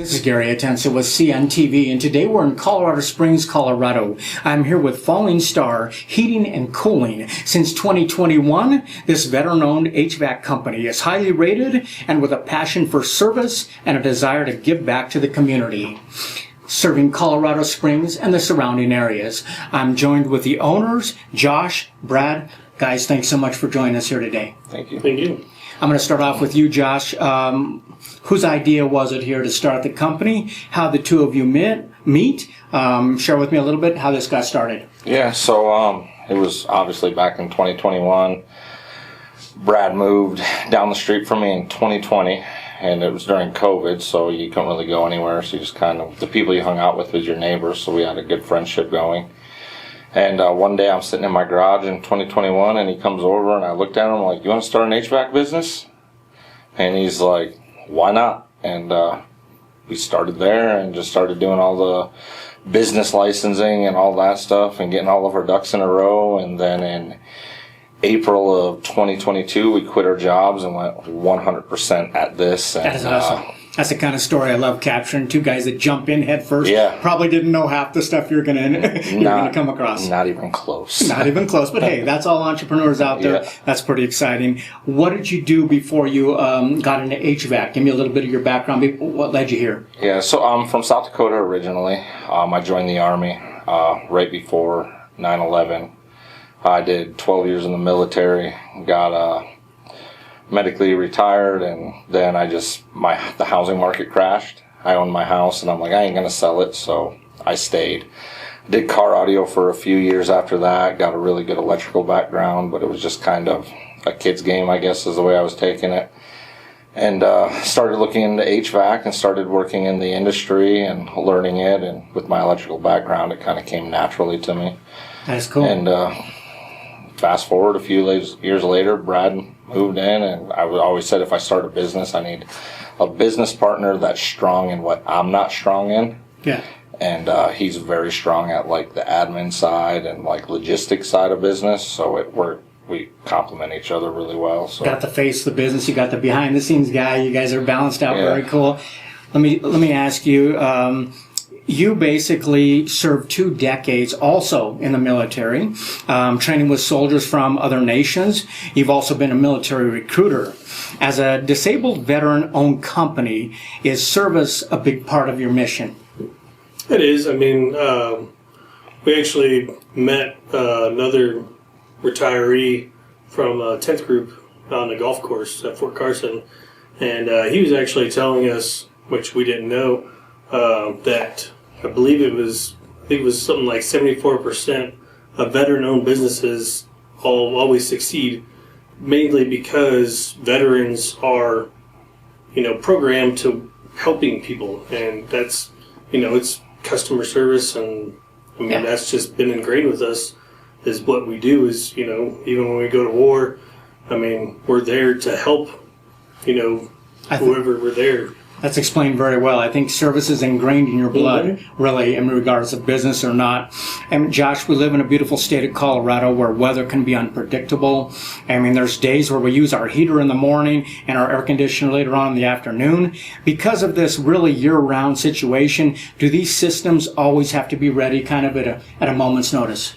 This is Gary Atencio with CNTV, and today we're in Colorado Springs, Colorado. I'm here with Falling Star Heating and Cooling. Since 2021, this veteran-owned HVAC company is highly rated and with a passion for service and a desire to give back to the community, serving Colorado Springs and the surrounding areas. I'm joined with the owners, Josh, Brad. Guys, thanks so much for joining us here today. Thank you. Thank you. I'm going to start off with you, Josh. Whose idea was it here to start the company? How the two of you meet? Share with me a little bit how this got started. Yeah, so it was obviously back in 2021. Brad moved down the street from me in 2020, and it was during COVID, so you couldn't really go anywhere. So you just kind of, the people you hung out with was your neighbors, so we had a good friendship going. And one day I'm sitting in my garage in 2021, and he comes over, and I looked at him like, "You want to start an HVAC business?" And he's like, "Why not?" And we started there and just started doing all the business licensing and all that stuff and getting all of our ducks in a row. And then in April of 2022, we quit our jobs and went 100% at this. And, that is awesome. That's the kind of story I love capturing. Two guys that jump in head first. Yeah. Probably didn't know half the stuff you're gonna come across. Not even close. Not even close. But hey, that's all entrepreneurs out there. Yeah. That's pretty exciting. What did you do before you got into HVAC? Give me a little bit of your background. What led you here? Yeah, so I'm from South Dakota originally. I joined the Army right before 9/11. I did 12 years in the military, got medically retired, and then the housing market crashed. I owned my house, and I'm like, I ain't gonna sell it, so I stayed. Did car audio for a few years after that, got a really good electrical background, but it was just kind of a kid's game, I guess, is the way I was taking it. And started looking into HVAC and started working in the industry and learning it, and with my electrical background, it kind of came naturally to me. That's cool. And fast forward a few years later, Brad moved in, and I always said if I start a business, I need a business partner that's strong in what I'm not strong in. Yeah. And he's very strong at like the admin side and like logistics side of business, so we complement each other really well. So got the face of the business, you got the behind the scenes guy. You guys are balanced out. Yeah. Very cool. Let me ask you. You basically served 2 decades also in the military, training with soldiers from other nations. You've also been a military recruiter. As a disabled veteran-owned company, is service a big part of your mission? It is. I mean, we actually met another retiree from 10th Group on the golf course at Fort Carson, and he was actually telling us, which we didn't know, that I believe it was something like 74% of veteran-owned businesses always succeed, mainly because veterans are, programmed to helping people, and that's, it's customer service, and I mean that's just been ingrained with us. Is what we do is, even when we go to war, I mean we're there to help, whoever we're there. That's explained very well. I think service is ingrained in your blood, really, in regards to business or not. And Josh, we live in a beautiful state of Colorado where weather can be unpredictable. I mean, there's days where we use our heater in the morning and our air conditioner later on in the afternoon. Because of this really year-round situation, do these systems always have to be ready kind of at a moment's notice?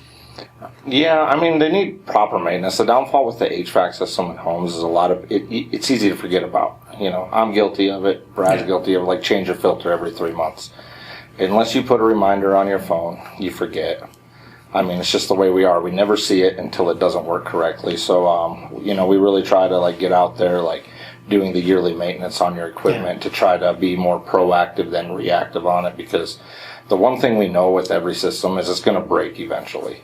Yeah, I mean, they need proper maintenance. The downfall with the HVAC system in homes is a lot of it's easy to forget about. I'm guilty of it. Brad's guilty of like change a filter every 3 months. Unless you put a reminder on your phone, you forget. I mean, it's just the way we are. We never see it until it doesn't work correctly. So, we really try to like get out there, like doing the yearly maintenance on your equipment to try to be more proactive than reactive on it, because the one thing we know with every system is it's going to break eventually.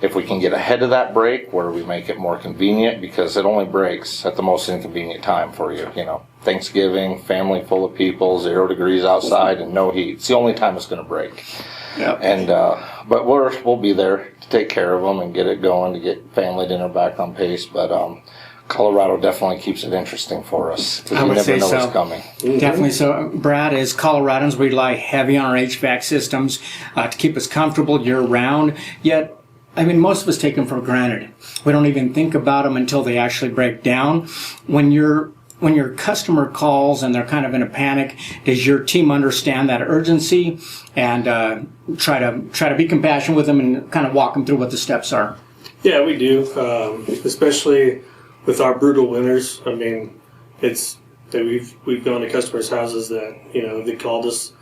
If we can get ahead of that break where we make it more convenient, because it only breaks at the most inconvenient time for you, Thanksgiving, family full of people, 0 degrees outside and no heat. It's the only time it's going to break. Yep. And but we'll be there to take care of them and get it going, to get family dinner back on pace. But Colorado definitely keeps it interesting for us, because you never know what's coming. Definitely so. Brad, as Coloradans, we rely heavy on our HVAC systems to keep us comfortable year-round, yet I mean, most of us take them for granted. We don't even think about them until they actually break down. When when your customer calls and they're kind of in a panic, does your team understand that urgency and try to be compassionate with them and kind of walk them through what the steps are? Yeah, we do, especially with our brutal winters. I mean, it's that we've gone to customers' houses that, you know, they called us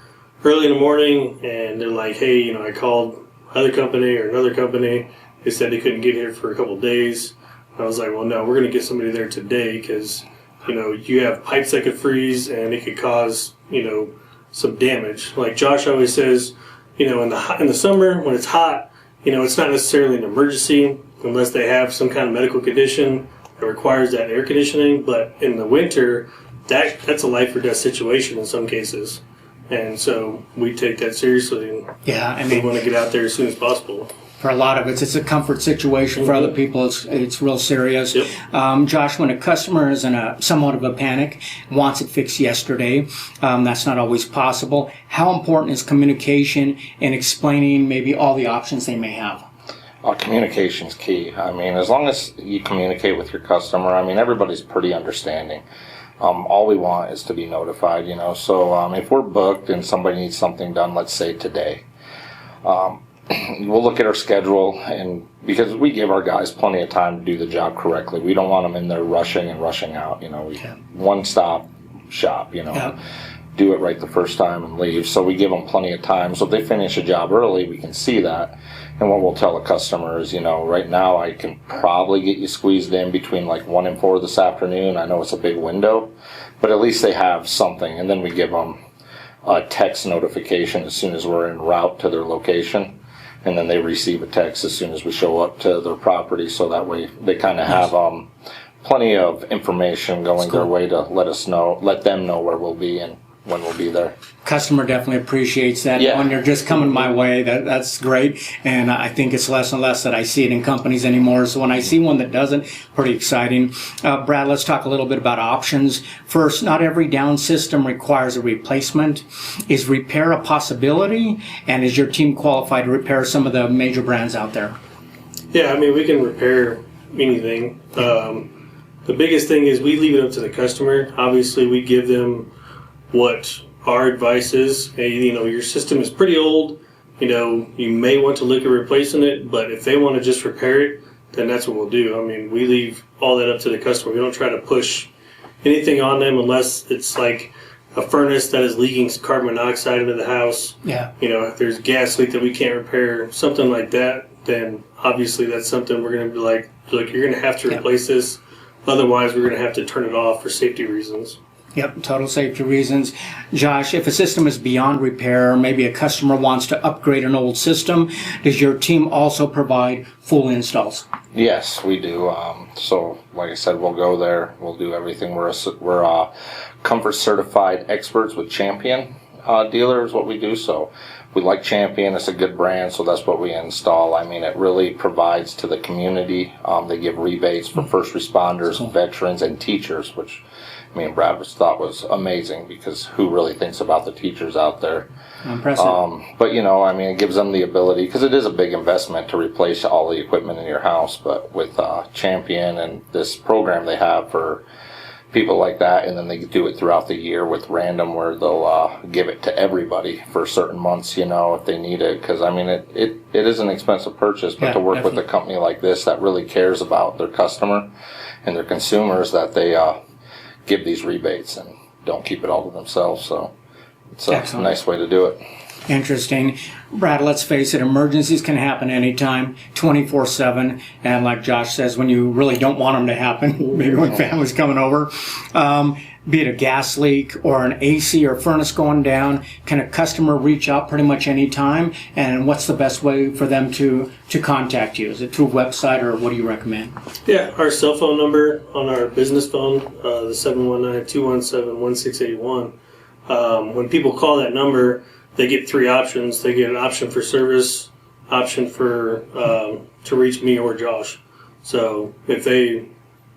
early in the morning and they're like, hey, you know, I called other company or another company. They said they couldn't get here for a couple of days. I was like, well, no, we're going to get somebody there today because, you know, you have pipes that could freeze and it could cause, you know, some damage. Like Josh always says, you know, in the summer when it's hot, you know, it's not necessarily an emergency unless they have some kind of medical condition that requires that air conditioning. But in the winter, that's a life or death situation in some cases. And so we take that seriously. And yeah, I mean, we want to get out there as soon as possible. For a lot of it, it's a comfort situation. For other people, it's real serious. Yep. Josh, when a customer is in somewhat of a panic, wants it fixed yesterday, that's not always possible. How important is communication in explaining maybe all the options they may have? Communication is key. I mean, as long as you communicate with your customer, I mean, everybody's pretty understanding. All we want is to be notified, you know. So if we're booked and somebody needs something done, let's say today, we'll look at our schedule, and because we give our guys plenty of time to do the job correctly, we don't want them in there rushing out. You know, one stop shop, you know. Yeah. Do it right the first time and leave. So we give them plenty of time. So if they finish a job early, we can see that. And what we'll tell the customer is, you know, right now I can probably get you squeezed in between like 1 and 4 this afternoon. I know it's a big window, but at least they have something. And then we give them a text notification as soon as we're en route to their location. And then they receive a text as soon as we show up to their property. So that way they kind of have plenty of information going their way to let them know where we'll be and when we'll be there. Customer definitely appreciates that. Yeah. When you're just coming my way, that's great. And I think it's less and less that I see it in companies anymore. So when I see one that doesn't, pretty exciting. Brad, let's talk a little bit about options. First, not every down system requires a replacement. Is repair a possibility? And is your team qualified to repair some of the major brands out there? Yeah, I mean, we can repair anything. The biggest thing is we leave it up to the customer. Obviously, we give them what our advice is. Hey, you know, your system is pretty old. You know, you may want to look at replacing it, but if they want to just repair it, then that's what we'll do. I mean, we leave all that up to the customer. We don't try to push anything on them unless it's like a furnace that is leaking carbon monoxide into the house. Yeah. You know, if there's a gas leak that we can't repair, something like that, then obviously that's something we're going to be like, you're going to have to replace this. Otherwise, we're going to have to turn it off for safety reasons. Yep, total safety reasons. Josh, if a system is beyond repair, maybe a customer wants to upgrade an old system, does your team also provide full installs? Yes, we do. So, like I said, we'll go there. We'll do everything. We're comfort certified experts with Champion dealer is what we do. So we like Champion. It's a good brand, so that's what we install. I mean, it really provides to the community. They give rebates for first responders, veterans, and teachers, which me and Brad thought was amazing because who really thinks about the teachers out there? Impressive. But, you know, I mean, it gives them the ability, because it is a big investment to replace all the equipment in your house, but with Champion and this program they have for people like that, and then they do it throughout the year with random where they'll give it to everybody for certain months, you know, if they need it. Because, I mean, it is an expensive purchase, but to work with a company like this that really cares about their customer and their consumers, that they give these rebates and don't keep it all to themselves. So it's a nice way to do it. Interesting. Brad, let's face it, emergencies can happen anytime, 24/7. And like Josh says, when you really don't want them to happen, maybe when family's coming over, be it a gas leak or an AC or furnace going down, can a customer reach out pretty much any time? And what's the best way for them to contact you? Is it through a website, or what do you recommend? Yeah, our cell phone number on our business phone, the 719-217-1681. When people call that number, they get 3 options. They get an option for service, option for to reach me or Josh. So if they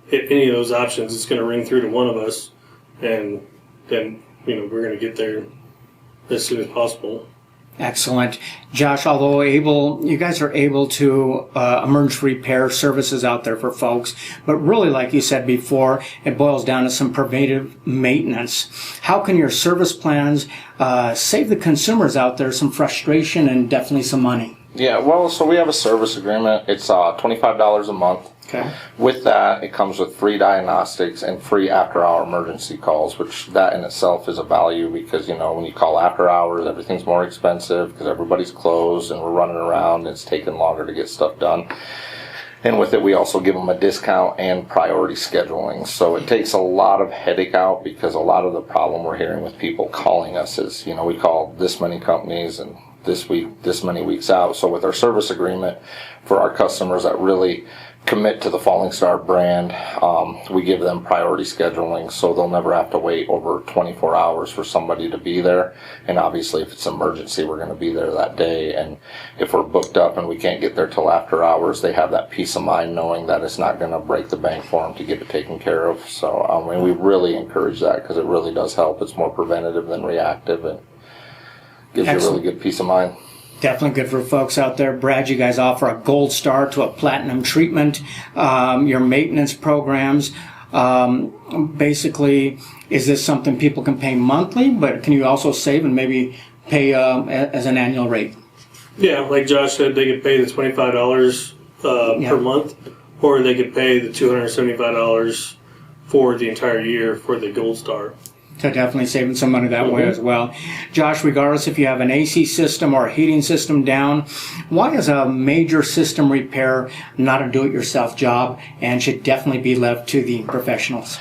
hit any of those options, it's going to ring through to one of us, and then, you know, we're going to get there as soon as possible. Excellent. Josh, although you guys are able to emergency repair services out there for folks, but really, like you said before, it boils down to some preventative maintenance. How can your service plans save the consumers out there some frustration and definitely some money? Yeah, well, so we have a service agreement. It's $25 a month. Okay. With that, it comes with free diagnostics and free after-hour emergency calls, which that in itself is a value because, when you call after hours, everything's more expensive because everybody's closed and we're running around and it's taking longer to get stuff done. And with it, we also give them a discount and priority scheduling. So it takes a lot of headache out because a lot of the problem we're hearing with people calling us is, we call this many companies and this week, this many weeks out. So with our service agreement for our customers that really commit to the Falling Star brand, we give them priority scheduling so they'll never have to wait over 24 hours for somebody to be there. And obviously if it's an emergency, we're going to be there that day. And if we're booked up and we can't get there till after hours, they have that peace of mind knowing that it's not going to break the bank for them to get it taken care of. So we really encourage that because it really does help. It's more preventative than reactive and gives you a really good peace of mind. Definitely good for folks out there. Brad, you guys offer a gold star to a platinum treatment. Your maintenance programs, basically, is this something people can pay monthly, but can you also save and maybe pay as an annual rate? Yeah, like Josh said, they could pay the $25 per month, or they could pay the $275 for the entire year for the gold star. So definitely saving some money that way as well. Josh, regardless if you have an AC system or a heating system down, why is a major system repair not a do-it-yourself job and should definitely be left to the professionals?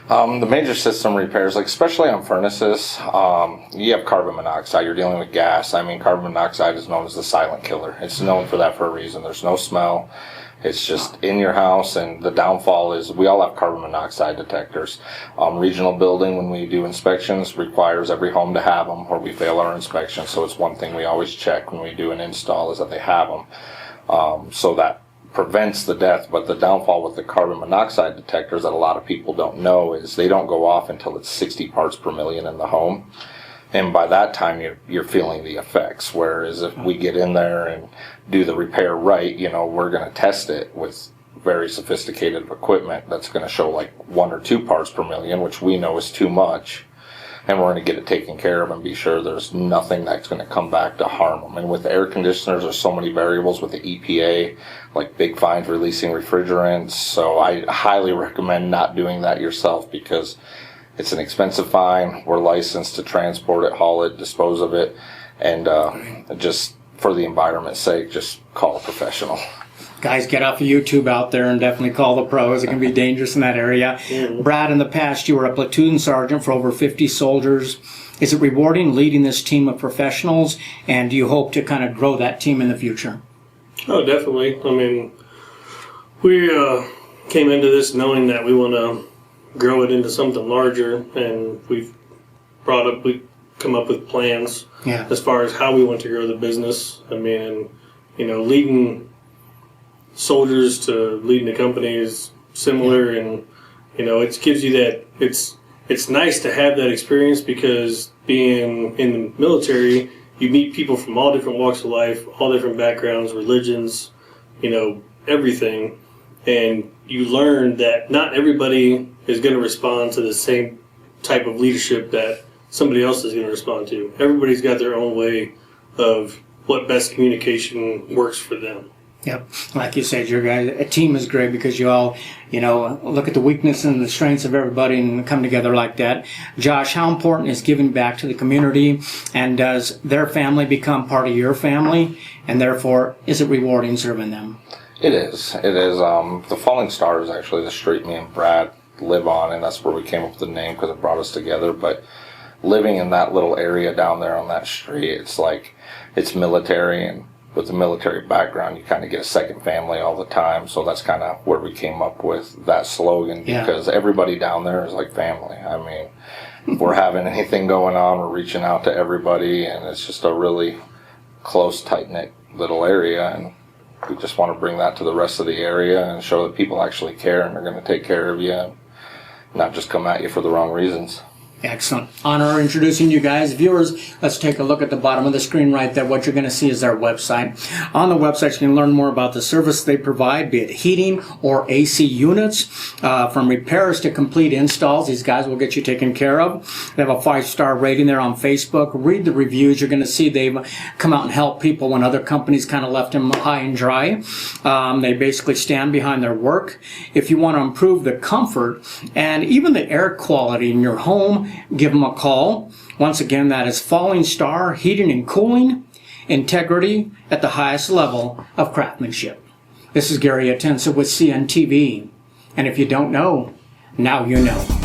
The major system repairs, like especially on furnaces, you have carbon monoxide. You're dealing with gas. Carbon monoxide is known as the silent killer. It's known for that for a reason. There's no smell. It's just in your house, and the downfall is we all have carbon monoxide detectors. Regional building, when we do inspections, requires every home to have them or we fail our inspection. So it's one thing we always check when we do an install is that they have them. So that prevents the death. But the downfall with the carbon monoxide detectors that a lot of people don't know is they don't go off until it's 60 parts per million in the home. And by that time, you're feeling the effects. Whereas if we get in there and do the repair right, we're going to test it with very sophisticated equipment that's going to show like 1 or 2 parts per million, which we know is too much. And we're going to get it taken care of and be sure there's nothing that's going to come back to harm them. And with air conditioners, there's so many variables with the EPA, like big fines releasing refrigerants. So I highly recommend not doing that yourself because it's an expensive fine. We're licensed to transport it, haul it, dispose of it, and just for the environment's sake, just call a professional. Guys, get off of YouTube out there and definitely call the pros. It can be dangerous in that area. Brad, in the past, you were a platoon sergeant for over 50 soldiers. Is it rewarding leading this team of professionals, and do you hope to kind of grow that team in the future? Oh, definitely. We came into this knowing that we want to grow it into something larger, and we've come up with plans as far as how we want to grow the business. Leading soldiers to leading a company is similar, and it gives you that. It's nice to have that experience because being in the military, you meet people from all different walks of life, all different backgrounds, religions, everything, and you learn that not everybody is going to respond to the same type of leadership that somebody else is going to respond to. Everybody's got their own way of what best communication works for them. Yep. Like you said, your guys, a team is great because you all, look at the weakness and the strengths of everybody and come together like that. Josh, how important is giving back to the community, and does their family become part of your family, and therefore is it rewarding serving them? It is. It is. The Falling Star is actually the street me and Brad live on, and that's where we came up with the name because it brought us together. But living in that little area down there on that street, it's like it's military, and with the military background, you kind of get a second family all the time. So that's kind of where we came up with that slogan because everybody down there is like family. If we're having anything going on, we're reaching out to everybody, and it's just a really close, tight-knit little area, and we just want to bring that to the rest of the area and show that people actually care and are going to take care of you and not just come at you for the wrong reasons. Excellent. Honor introducing you guys. Viewers, let's take a look at the bottom of the screen right there. What you're going to see is their website. On the website, you can learn more about the service they provide, be it heating or AC units, from repairs to complete installs. These guys will get you taken care of. They have a 5-star rating there on Facebook. Read the reviews. You're going to see they've come out and helped people when other companies kind of left them high and dry. They basically stand behind their work. If you want to improve the comfort and even the air quality in your home, give them a call. Once again, that is Falling Star Heating and Cooling, integrity at the highest level of craftsmanship. This is Gary Atencio with CNTV. And if you don't know, now you know.